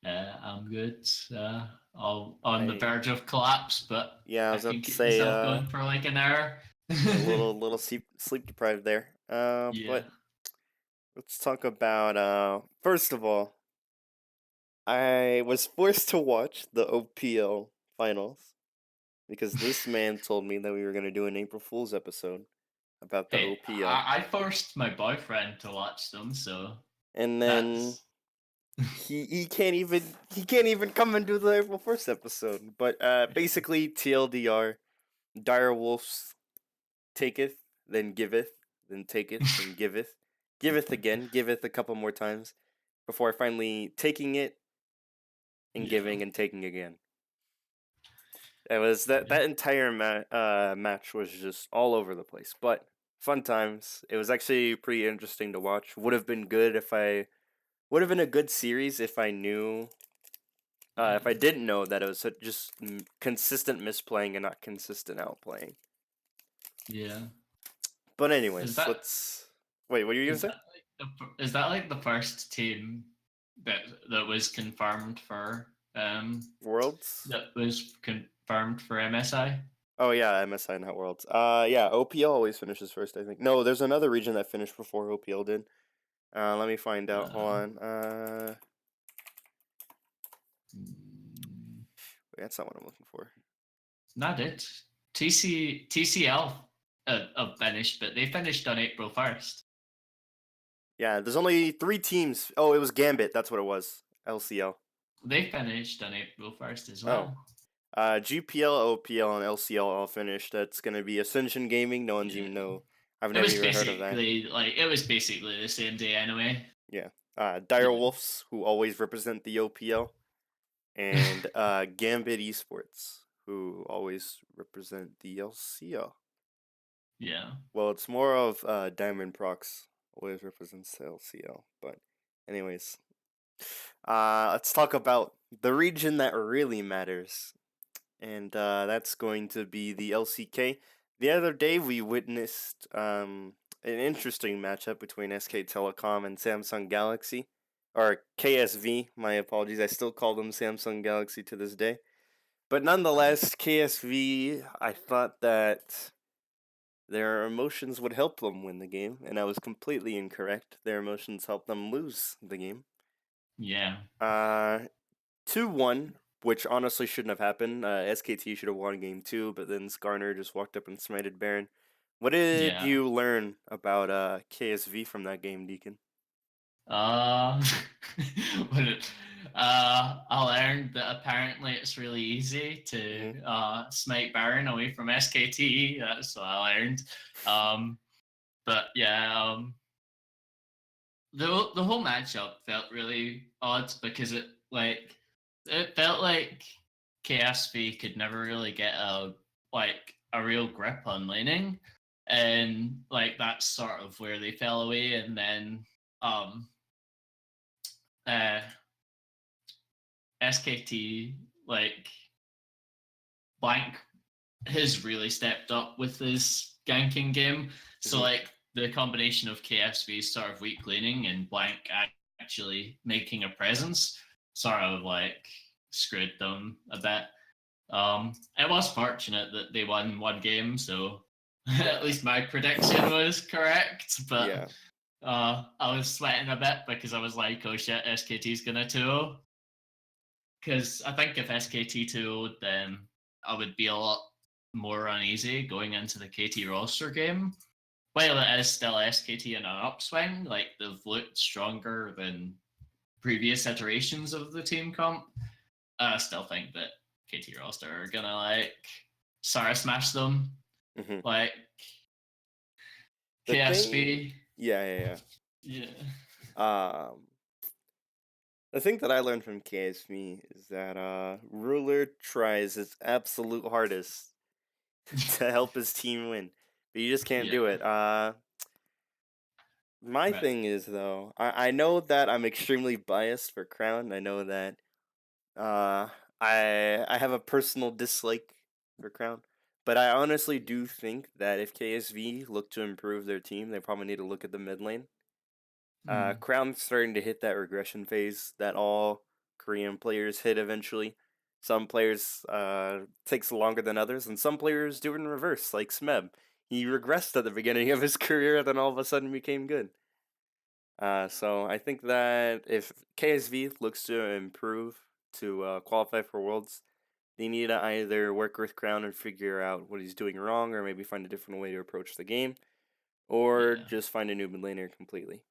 I'm good. All on the I verge of collapse, but Yeah, I I was can about to keep say myself going for like an hour. a little sleep deprived there. But Yeah. let's talk about first of all, I was forced to watch the OPL finals because this man told me that we were gonna do an April Fool's episode about the Hey, OPL, I forced my boyfriend to watch them, so and then that's he can't even come and do the April 1st episode. But basically TLDR, dire wolves taketh, then giveth, then taketh, then giveth again, giveth a couple more times before finally taking it and yeah. giving and taking again. It was that entire match was just all over the place, but fun times. It was actually pretty interesting to watch. Would have been a good series if I knew Yeah. if I didn't know that it was just consistent misplaying and not consistent outplaying. Yeah. But Is anyways, that let's wait. What are you gonna is say? that like is that like the first team that was confirmed for Worlds? that was confirmed for MSI? Oh yeah, MSI not Worlds. Yeah, OPL always finishes first, I think. No, there's another region that finished before OPL did. Let me find out. Hold Uh, on. mm, That's not what I'm looking for. Not it. TCL finished, but they finished on April 1st. Yeah, there's only 3 teams. Oh, it was Gambit. That's what it was. LCL. They finished on April 1st as Oh. well. GPL, OPL, and LCL all finished. That's gonna be Ascension Gaming. No one's even Yeah. know. I've never even heard of that. It was basically the same day anyway. Yeah. Dire Yeah. Wolves, who always represent the OPL, and Gambit Esports, who always represent the LCL. Yeah. Well, it's more of Diamond Prox always represents the LCL. But, anyways, let's talk about the region that really matters, and that's going to be the LCK. The other day, we witnessed an interesting matchup between SK Telecom and Samsung Galaxy, or KSV. My apologies, I still call them Samsung Galaxy to this day. But nonetheless, KSV, I thought that their emotions would help them win the game, and I was completely incorrect. Their emotions helped them lose the game. Yeah. Uh, 2-1, which honestly shouldn't have happened. SKT should have won game 2, but then Skarner just walked up and smited Baron. What did Yeah. you learn about KSV from that game, Deacon? Uh, what I learned that apparently it's really easy Hmm. to smite Baron away from SKT. That's what I learned. Um, but yeah, the whole matchup felt really odd because it felt like KSV could never really get a real grip on laning, and like that's sort of where they fell away, and then um uh SKT like Blank has really stepped up with his ganking game. So Hmm. like the combination of KSV's sort of weak laning and Blank actually making a presence sort of like screwed them a bit. It was fortunate that they won one game, so at Yeah, least my prediction was correct. But yeah. I was sweating a bit because I was like, "Oh shit, SKT's gonna 2-0." Because I think if SKT 2, then I would be a lot more uneasy going into the KT roster game. While it is still SKT in an upswing, like they've looked stronger than previous iterations of the team comp. I still think that KT roster are gonna like Sarah smash them. Hmm. Like The thing, KSV. yeah. Yeah. Um, the thing that I learned from KSV is that Ruler tries his absolute hardest to help his team win, but you just can't do Yeah. it. My Right. thing is though, I know that I'm extremely biased for Crown. I know that uh, I have a personal dislike for Crown, but I honestly do think that if KSV look to improve their team, they probably need to look at the mid lane. Mm. Crown's starting to hit that regression phase that all Korean players hit eventually. Some players takes longer than others, and some players do it in reverse, like Smeb. He regressed at the beginning of his career, then all of a sudden became good. So I think that if KSV looks to improve to qualify for Worlds, they need to either work with Crown and figure out what he's doing wrong, or maybe find a different way to approach the game, or Yeah. just find a new mid laner completely.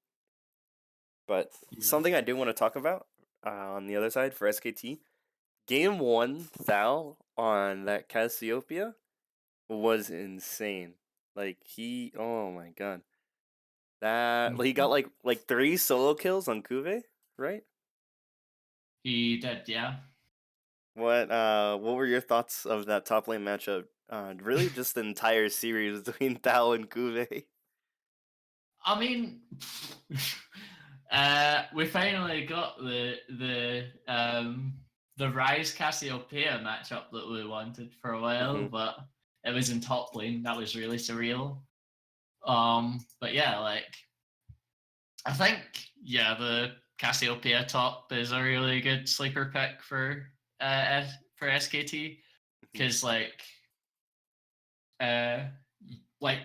But Yeah. something I do want to talk about on the other side for SKT, Game 1 Thal on that Cassiopeia was insane. Like oh my god. He got like 3 solo kills on Kuve, right? He did, yeah. What were your thoughts of that top lane matchup? Really just the entire series between Thal and Kuve. I mean, we finally got the Rise Cassiopeia matchup that we wanted for a while, Mhm. but it was in top lane. That was really surreal. But yeah, like I think the Cassiopeia top is a really good sleeper pick for SKT Mhm. because like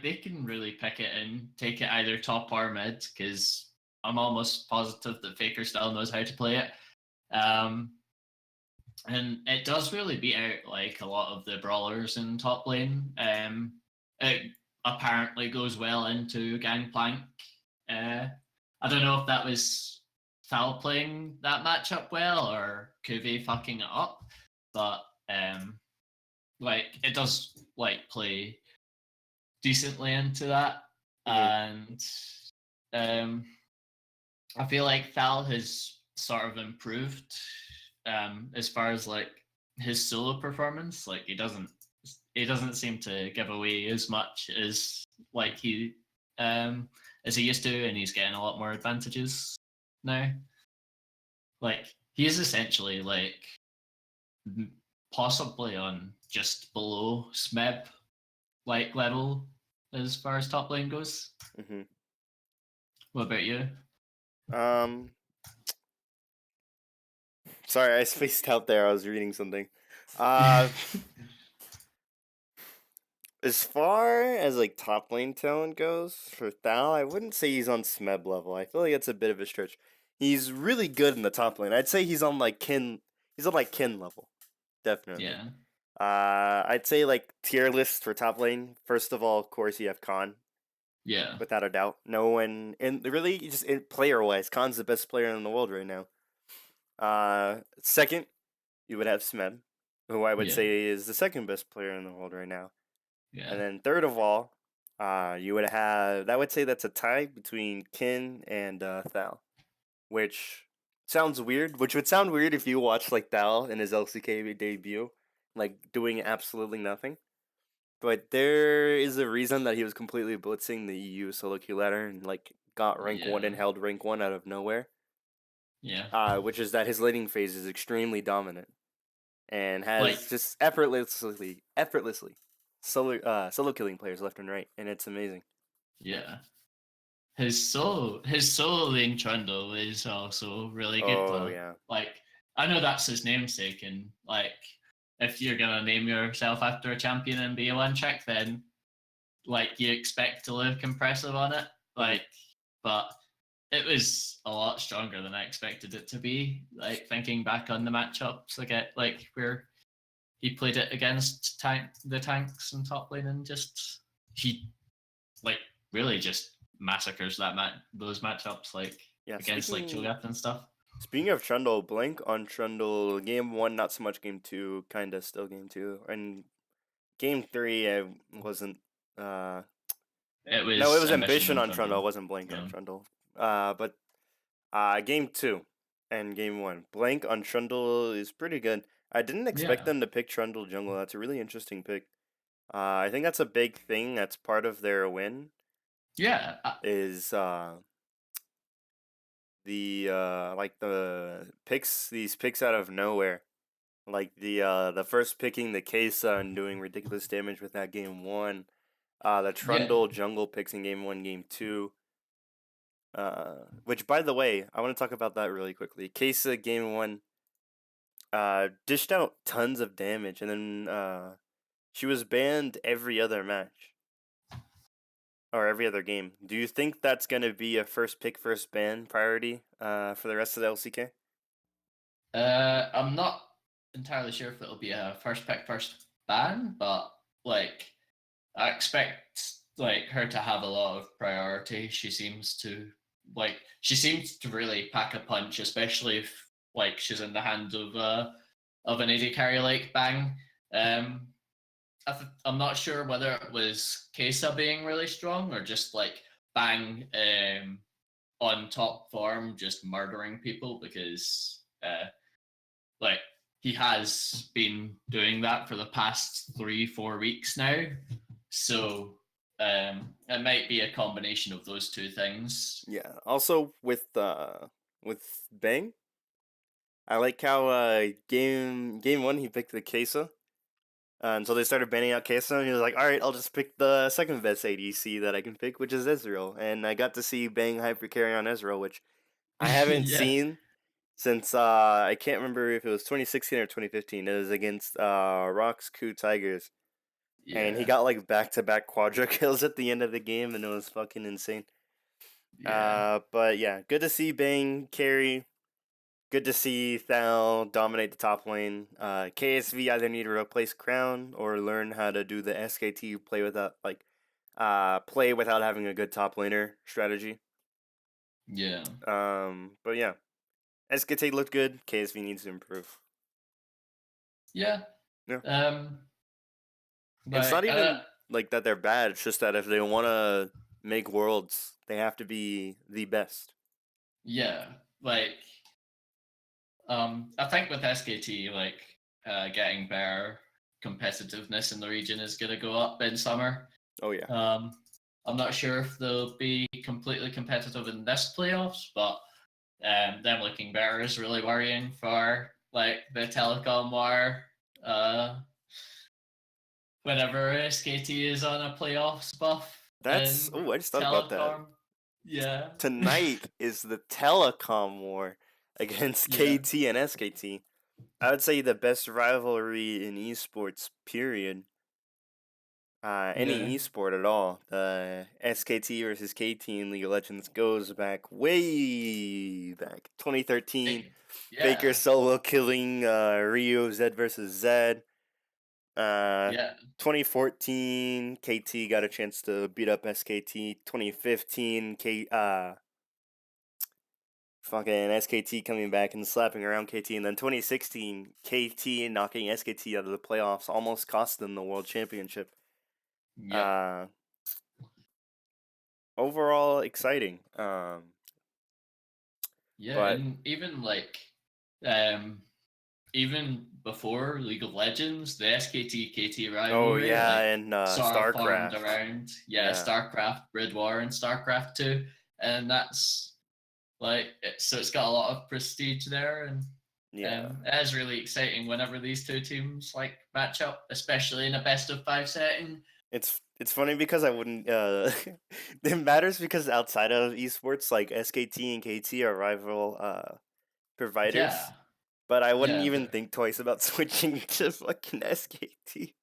they can really pick it and take it either top or mid because I'm almost positive that Faker still knows how to play it. And it does really beat out like a lot of the brawlers in top lane. It apparently goes well into Gangplank. I don't know if that was Foul playing that matchup well or Kuve fucking it up, but like it does like play decently into that, Mhm. and um, I feel like Thal has sort of improved as far as like his solo performance. Like he doesn't seem to give away as much like he um, as he used to, and he's getting a lot more advantages now. Like he is essentially like possibly on just below Smeb like level as far as top lane goes. Mhm. What about you? Um Sorry, I spaced out there. I was reading something. Uh as far as like top lane talent goes for Thal, I wouldn't say he's on Smeb level. I feel like it's a bit of a stretch. He's really good in the top lane. I'd say he's on like Kin level. Definitely. Yeah, I'd say like tier list for top lane. First of all, of course, you have Khan, yeah, without a doubt. No one, and really, just player wise, Khan's the best player in the world right now. Second, you would have Smeb, who I would yeah, say is the second best player in the world right now. yeah, And then third of all, you would have, I would say that's a tie between Kin and Thal, which sounds weird. Which would sound weird if you watched like Thal in his LCK debut, like doing absolutely nothing. But there is a reason that he was completely blitzing the EU solo queue ladder and like got rank one yeah, and held rank one out of nowhere. yeah. Which is that his laning phase is extremely dominant and Like, has just effortlessly solo killing players left and right, and it's amazing. yeah. His solo lane trundle is also really good Oh though. yeah. Like, I know that's his namesake, and like, if you're gonna name yourself after a champion in BO1 check, then like you expect to look impressive on it. Hmm. Like, but it was a lot stronger than I expected it to be. Like thinking back on the matchups, like where he played it against the tanks and top lane, and just he like really just massacres those matchups like Yeah. against like Cho'Gath and stuff. Speaking of Trundle, blank on Trundle. Game one, not so much. Game two, kinda still game two, and game three, I wasn't. It No, it was was ambition ambition on on Trundle. I Trundle. wasn't blank on Yeah, Trundle. But game two and game one, blank on Trundle is pretty good. I didn't expect yeah, them to pick Trundle jungle. That's a really interesting pick. I think that's a big thing. That's part of their win. yeah, Is the picks, these picks out of nowhere. Like the first picking the Kesa and doing ridiculous damage with that game one. The yeah, Trundle jungle picks in game one, game two. Which by the way, I want to talk about that really quickly. Kesa game one. dished out tons of damage, and then she was banned every other match or every other game. Do you think that's gonna be a first pick, first ban priority for the rest of the LCK? I'm not entirely sure if it'll be a first pick, first ban, but like I expect like her to have a lot of priority. She seems to really pack a punch, especially if like she's in the hand of an AD carry like Bang. Um, I'm not sure whether it was Kesa being really strong or just like Bang on top form, just murdering people because like he has been doing that for the past 3-4 weeks now. So it might be a combination of those two things. Yeah. Also with Bang, I like how game one he picked the Kesa. Until they started banning out Kesa, and he was like, "All right, I'll just pick the second best ADC that I can pick, which is Ezreal." And I got to see Bang hyper carry on Ezreal, which I haven't Yeah, seen since I can't remember if it was 2016 or 2015. It was against Rock's Coup Tigers, and he yeah, got like back-to-back quadra kills at the end of the game, and it was fucking insane. yeah, But yeah, good to see Bang carry. Good to see Thal dominate the top lane. KSV either need to replace Crown or learn how to do the SKT play without having a good top laner strategy. yeah, But yeah, SKT looked good. KSV needs to improve. yeah. Yeah, Um, and it's like not even like that they're bad. It's just that if they want to make worlds, they have to be the best. yeah, like I think with SKT, like getting better competitiveness in the region is gonna go up in summer. Oh yeah, Um, I'm not sure if they'll be completely competitive in this playoffs, but them looking better is really worrying for like the telecom war. Whenever SKT is on a playoffs buff that's and I just thought about that. telecom, yeah, Tonight is the telecom war against yeah, KT and SKT. I would say the best rivalry in esports, period. yeah, Any esport at all. The SKT versus KT in League of Legends goes back way back. 2013, Faker yeah, solo killing Rio Zed versus Zed. Uh, yeah. 2014, KT got a chance to beat up SKT. 2015, fucking SKT coming back and slapping around KT, and then 2016 KT knocking SKT out of the playoffs, almost cost them the world championship. Yep. Uh, Overall exciting. Yeah, But and even like um even before League of Legends, the SKT KT oh rivalry yeah, like and sort of formed StarCraft. around Yeah, StarCraft, Grid War and StarCraft 2. And that's like so it's got a lot of prestige there and yeah. it is really exciting whenever these two teams like match up, especially in a best of 5 setting. It's funny because I wouldn't. It matters because outside of esports, like SKT and KT are rival Yeah. providers. But I wouldn't Yeah, even think twice about switching to fucking SKT.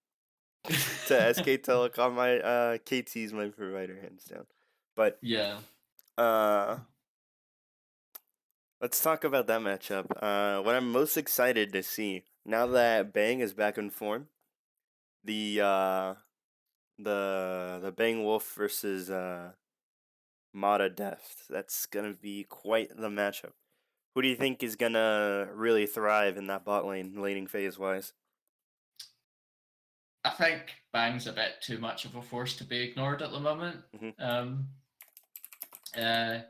To SK Telecom. My KT is my provider, hands down. But yeah. uh, let's talk about that matchup. What I'm most excited to see now that Bang is back in form, the the Bang Wolf versus Mata Deft. That's gonna be quite the matchup. Who do you think is gonna really thrive in that bot lane, laning phase wise? I think Bang's a bit too much of a force to be ignored at the moment. Hmm. Um, uh,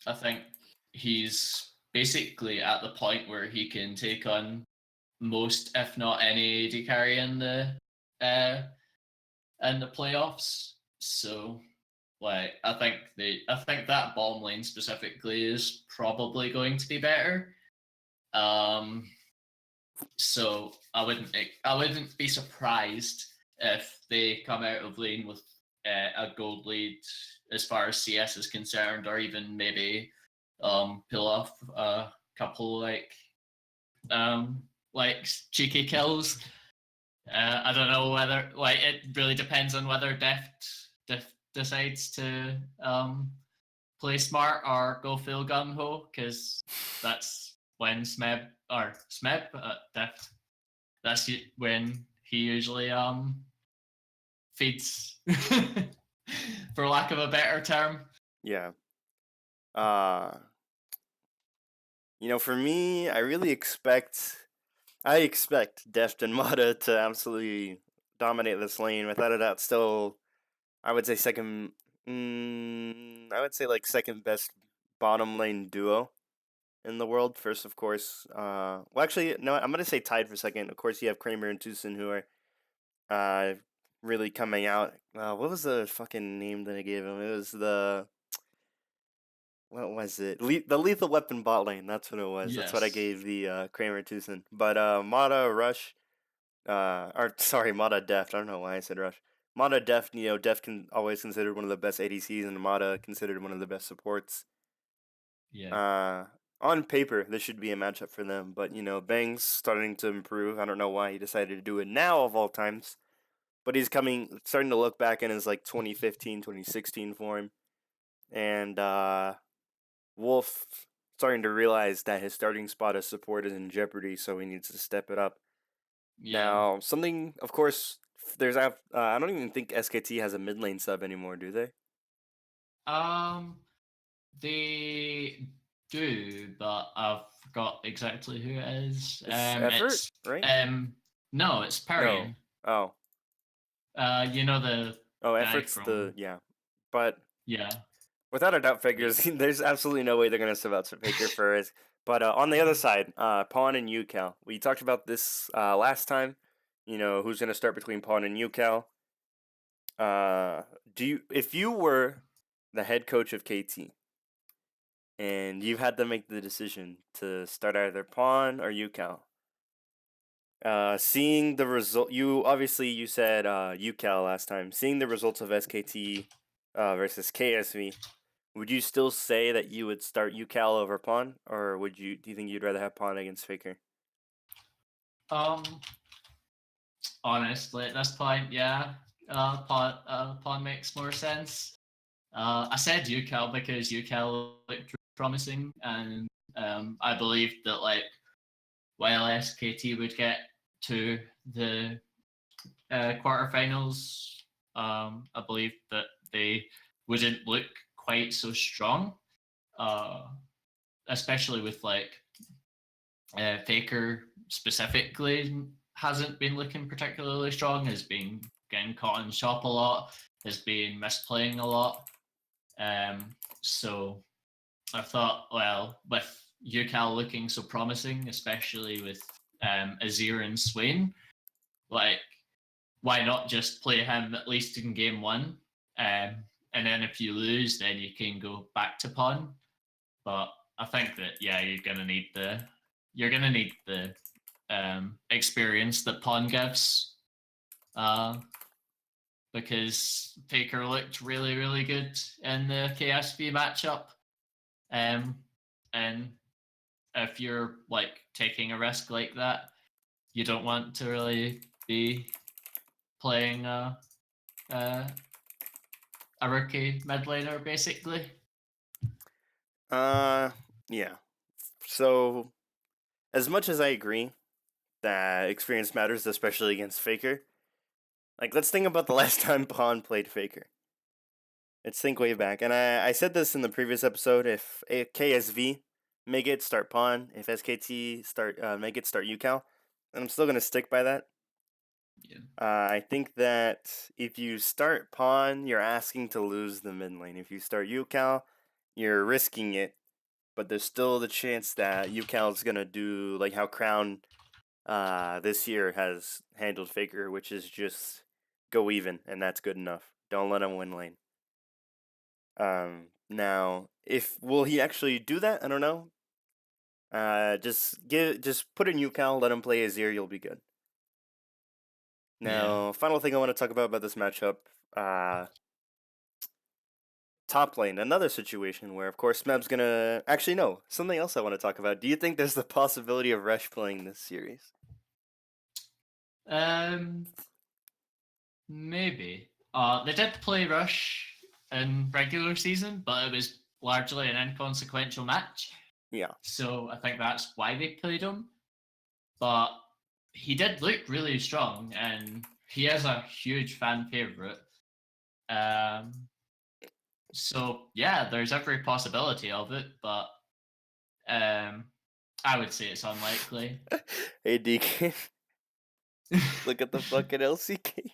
I think he's basically at the point where he can take on most, if not any, AD carry uh, in the playoffs. So, like, I think that bomb lane specifically is probably going to be better. Um, So I wouldn't be surprised if they come out of lane with a gold lead as far as CS is concerned, or even maybe pull off a couple like like cheeky kills. I don't know whether like it really depends on whether Deft decides to play smart or go full gung ho, because that's when Smeb Deft. That's when he usually feeds, for lack of a better term. Yeah. Uh, for me, I expect Deft and Mata to absolutely dominate this lane. Without a doubt, still, I would say I would say like second best bottom lane duo in the world. First, of course, well, actually, no, I'm gonna say tied for second. Of course, you have Kramer and Tucson, who are really coming out. What was the fucking name that I gave him? It was what was it? The Lethal Weapon bot lane. That's what it was. That's what I Yes. gave the Kramer Tucson. But Mata Rush, or sorry, Mata Deft. I don't know why I said Rush. Mata Deft, Deft always considered one of the best ADCs, and Mata considered one of the best supports. Yeah. On paper, this should be a matchup for them, but Bang's starting to improve. I don't know why he decided to do it now of all times, but he's starting to look back in his like 2015, 2016 form, and Wolf starting to realize that his starting spot as support is in jeopardy, so he needs to step it up. Yeah. Now, something, of course, I don't even think SKT has a mid lane sub anymore, do they? Um, they do, but I forgot exactly who it is. It's Effort, It's right? no, it's No. Perian. Oh. You know the Oh, guy Effort's from yeah. But yeah. without a doubt, He, Fakers, there's absolutely no way they're going to sub out Faker for his. But on the other side, Pawn and UCal. We talked about this last time. Who's going to start between Pawn and UCal. If you were the head coach of KT and you had to make the decision to start either Pawn or UCal, seeing the result, you said UCal last time. Seeing the results of SKT versus KSV, would you still say that you would start UCal over Pawn, or do you think you'd rather have Pawn against Faker? um, honestly, at this point, yeah, Pawn makes more sense. I said UCal because UCal looked promising, and I believed that like while SKT would get to the quarterfinals, I believe that they wouldn't look quite so strong, uh, especially with like Faker specifically hasn't been looking particularly strong, has been getting caught in shop a lot, has been misplaying a lot. So I thought, well, with UCal looking so promising, especially with Azir and Swain, like, why not just play him at least in game one? And then if you lose, then you can go back to pawn. But I think that yeah, you're gonna need the experience that pawn gives, uh, because Faker looked really really good in the KSV matchup, and if you're like taking a risk like that, you don't want to really be playing a rookie mid laner, basically. Yeah. So, as much as I agree that experience matters, especially against Faker, like let's think about the last time Pawn played Faker. Let's think way back, and I said this in the previous episode. If KSV make it start Pawn, if SKT make it start UCal, and I'm still gonna stick by that. Yeah. I think that if you start Pawn, you're asking to lose the mid lane. If you start UCal, you're risking it, but there's still the chance that UCal is gonna do like how Crown this year has handled Faker, which is just go even, and that's good enough. Don't let him win lane. Now, will he actually do that? I don't know. Just put in UCal, let him play Azir, you'll be good. Yeah. Now, final thing I want to talk about this matchup. top lane, another situation where, of course, Smeb's gonna... Actually, no. Something else I want to talk about. Do you think there's the possibility of Rush playing this series? Maybe. They did play Rush in regular season, but it was largely an inconsequential match. Yeah. So I think that's why they played him. But he did look really strong, and he is a huge fan favorite. So yeah, there's every possibility of it, but I would say it's unlikely. Hey, DK. Look at the fucking LCK.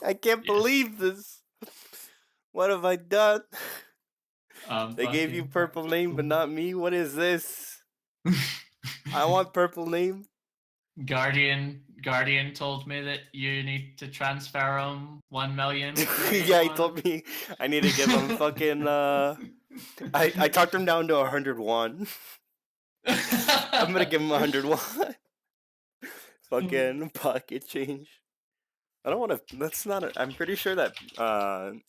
I can't believe this. What have I done? They gave you purple name, but not me. What is this? I want purple name. Guardian told me that you need to transfer him 1 million. Yeah, he told me I need to give him fucking I talked him down to 101. I'm gonna give him 101. Fucking pocket change. I don't want to. That's not. I'm pretty sure that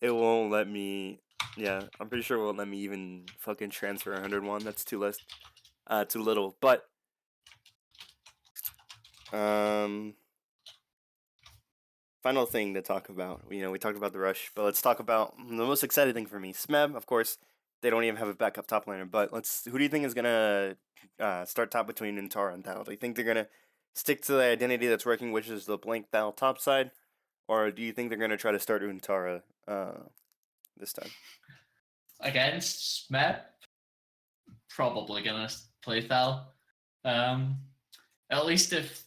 it won't let me. Yeah, I'm pretty sure it won't let me even fucking transfer 101. That's too little. But final thing to talk about. You know, we talked about the Rush, but let's talk about the most exciting thing for me. Smeb, of course, they don't even have a backup top laner. But who do you think is gonna start top between Untara and Thal? Do you think they're gonna stick to the identity that's working, which is the blank Thal top side, or do you think they're gonna try to start Untara this time? Against Smeb, probably gonna play Thal. At least if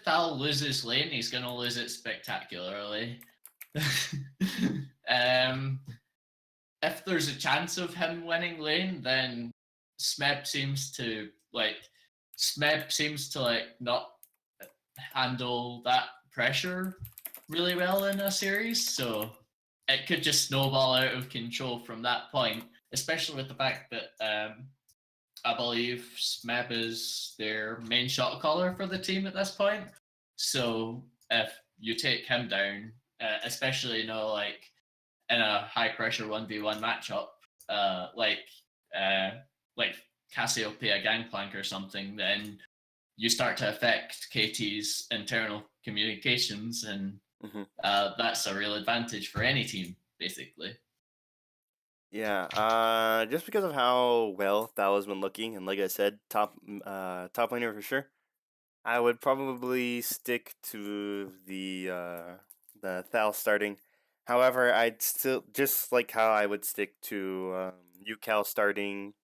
Thal loses lane, he's gonna lose it spectacularly. If there's a chance of him winning lane, then Smeb seems to not handle that pressure really well in a series, so it could just snowball out of control from that point, especially with the fact that I believe Smeb is their main shot caller for the team at this point. So if you take him down, especially in a high pressure 1v1 matchup, like Cassiopeia Gangplank or something, then you start to affect KT's internal communications, and that's a real advantage for any team, basically. Yeah, just because of how well Thal has been looking, and like I said, top laner for sure. I would probably stick to the Thal starting. However, I'd still, just like how I would stick to UCal starting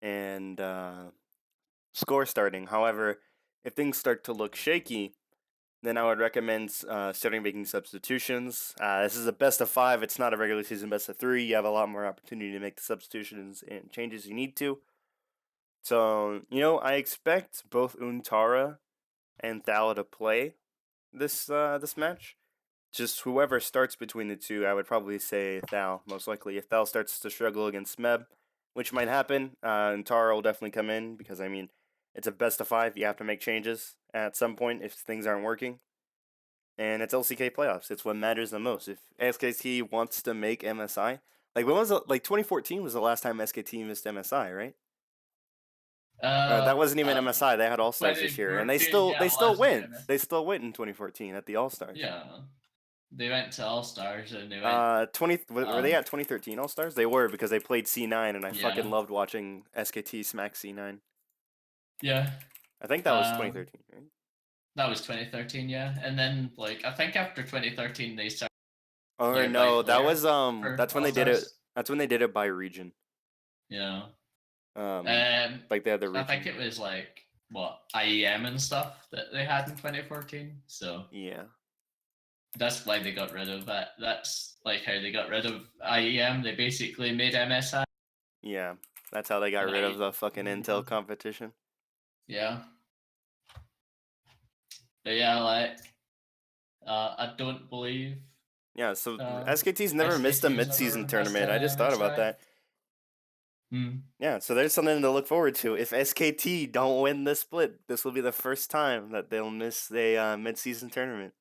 and Score starting. However, if things start to look shaky, then I would recommend starting making substitutions. This is a best of 5. It's not a regular season best of 3. You have a lot more opportunity to make the substitutions and changes you need to. So, I expect both Untara and Thal to play this match. Just whoever starts between the two, I would probably say Thal, most likely. If Thal starts to struggle against Smeb, which might happen, Untara will definitely come in, because, it's a best of 5. You have to make changes at some point if things aren't working. And it's LCK Playoffs. It's what matters the most. If SKT wants to make MSI, when was it? 2014 was the last time SKT missed MSI, right? That wasn't even MSI. They had All Stars this year, and they still went. They still went in 2014 at the All Stars. Yeah, they went to All Stars and they went. Were they at 2013 All Stars? They were, because they played C9, and I fucking loved watching SKT smack C9. Yeah. I think that was 2013, right? That was 2013, yeah. And then I think after 2013 they started. Oh no, that was that's when they did it. That's when they did it by region. Yeah. They had the region. I think it was IEM and stuff that they had in 2014. So yeah. That's why they got rid of that. That's how they got rid of IEM. They basically made MSI. Yeah, that's how they got rid of the fucking Intel competition. Yeah. But yeah, I don't believe. Yeah, so SKT's never missed a mid-season tournament. I just thought about that. Yeah, so there's something to look forward to. If SKT don't win this split, this will be the first time that they'll miss a mid-season tournament.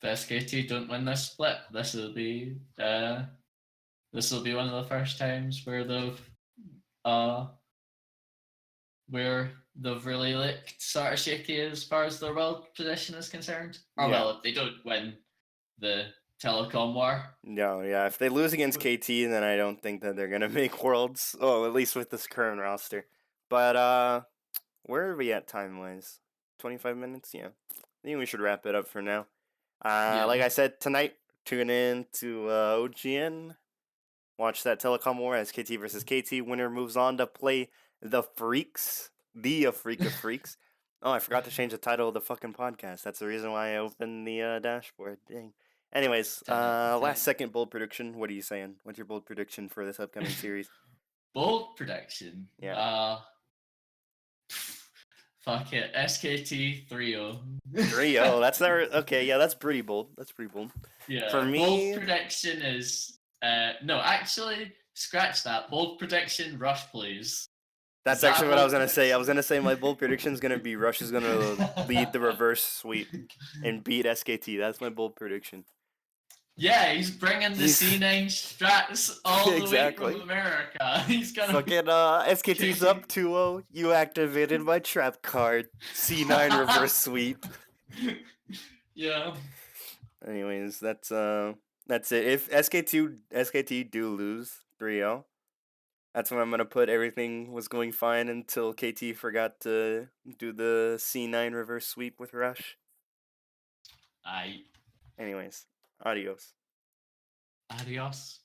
if SKT don't win this split, this will be one of the first times where they've really looked sort of shaky as far as their world position is concerned. Or Yeah. well, if they don't win the telecom war. No, yeah. If they lose against KT, then I don't think that they're gonna make Worlds. Oh, at least with this current roster. But where are we at time wise? 25 minutes. Yeah. I think we should wrap it up for now. Like I said, tonight, tune in to OGN. Watch that telecom war as KT versus KT. Winner moves on to play the Freaks. The Freak of Freaks. Oh, I forgot to change the title of the fucking podcast. That's the reason why I opened the dashboard. Dang. Anyways, last second bold prediction. What are you saying? What's your bold prediction for this upcoming series? Bold prediction. Yeah. Fuck it. SKT 3-0. 3-0. That's never okay. Yeah, that's pretty bold. That's pretty bold. Yeah. For me, bold prediction is no. Actually, scratch that. Bold prediction. Rush, please. That's actually what I was gonna say. I was gonna say my bold prediction is gonna be Rush is gonna lead the reverse sweep and beat SKT. That's my bold prediction. Yeah, he's bringing the C9 strats all the way from America. He's gonna fucking SKT's up 2-0. You activated my trap card. C9 reverse sweep. Yeah. Anyways, that's it. If SKT do lose 3-0, that's when I'm gonna put everything was going fine until KT forgot to do the C9 reverse sweep with Rush. Aye. Anyways, adios. Adios.